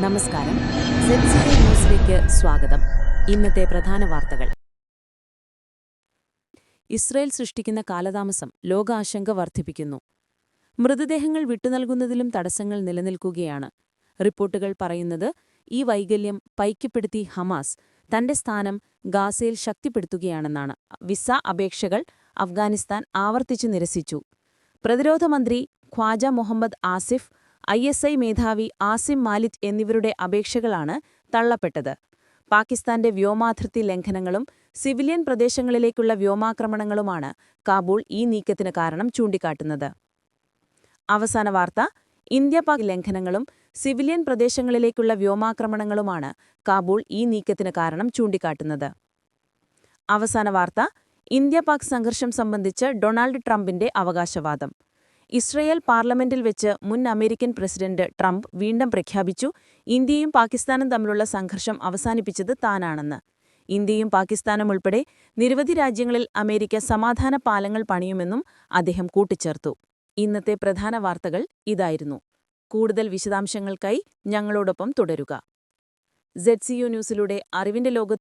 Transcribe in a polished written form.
നമസ്കാരം. ZCA ന്യൂസിലേക്ക് സ്വാഗതം. ഇന്നത്തെ പ്രധാന വാർത്തകൾ. ഇസ്രയേൽ സൃഷ്ടിക്കുന്ന കാലതാമസം ലോകാശങ്ക വർദ്ധിപ്പിക്കുന്നു. മൃതദേഹങ്ങൾ വിട്ടുനൽകുന്നതിലും തടസ്സങ്ങൾ നിലനിൽക്കുകയാണ്. റിപ്പോർട്ടുകൾ പറയുന്നത് ഈ വൈകല്യം പൈക്കപ്പെടുത്തി ഹമാസ് തന്റെ സ്ഥാനം ഗാസയിൽ ശക്തിപ്പെടുത്തുകയാണെന്നാണ്. വിസ അപേക്ഷകൾ അഫ്ഗാനിസ്ഥാൻ ആവർത്തിച്ചു നിരസിച്ചു. പ്രതിരോധ മന്ത്രി ഖ്വാജ മുഹമ്മദ് ആസിഫ്, ISI മേധാവി ആസിം മാലിക് എന്നിവരുടെ അപേക്ഷകളാണ് തള്ളപ്പെട്ടത്. പാകിസ്ഥാന്റെ വ്യോമാതിർത്തി ലംഘനങ്ങളും സിവിലിയൻ പ്രദേശങ്ങളിലേക്കുള്ള വ്യോമാക്രമണങ്ങളുമാണ് കാബൂൾ ഈ നീക്കത്തിന് കാരണം ചൂണ്ടിക്കാട്ടുന്നത്. അവസാന വാർത്ത. ഇന്ത്യ-പാക് ലംഘനങ്ങളും സിവിലിയൻ പ്രദേശങ്ങളിലേക്കുള്ള വ്യോമാക്രമണങ്ങളുമാണ് കാബൂൾ ഈ നീക്കത്തിന് കാരണം ചൂണ്ടിക്കാട്ടുന്നത്. അവസാന വാർത്ത. ഇന്ത്യ-പാക് സംഘർഷം സംബന്ധിച്ച് ഡൊണാൾഡ് ട്രംപിന്റെ അവകാശവാദം. ഇസ്രയേൽ പാർലമെന്റിൽ വെച്ച് മുൻ അമേരിക്കൻ പ്രസിഡന്റ് ട്രംപ് വീണ്ടും പ്രഖ്യാപിച്ചു, ഇന്ത്യയും പാകിസ്ഥാനും തമ്മിലുള്ള സംഘർഷം അവസാനിപ്പിച്ചത് താനാണെന്ന്. ഇന്ത്യയും പാകിസ്ഥാനും ഉൾപ്പെടെ നിരവധി രാജ്യങ്ങളിൽ അമേരിക്ക സമാധാന പാലങ്ങൾ പണിയുമെന്നും അദ്ദേഹം കൂട്ടിച്ചേർത്തു. ഇന്നത്തെ പ്രധാന വാർത്തകൾ ഇതായിരുന്നു. കൂടുതൽ വിശദാംശങ്ങൾക്കായി ഞങ്ങളോടൊപ്പം തുടരുക. ZCU ന്യൂസിലൂടെ അറിവിന്റെ ലോകത്ത്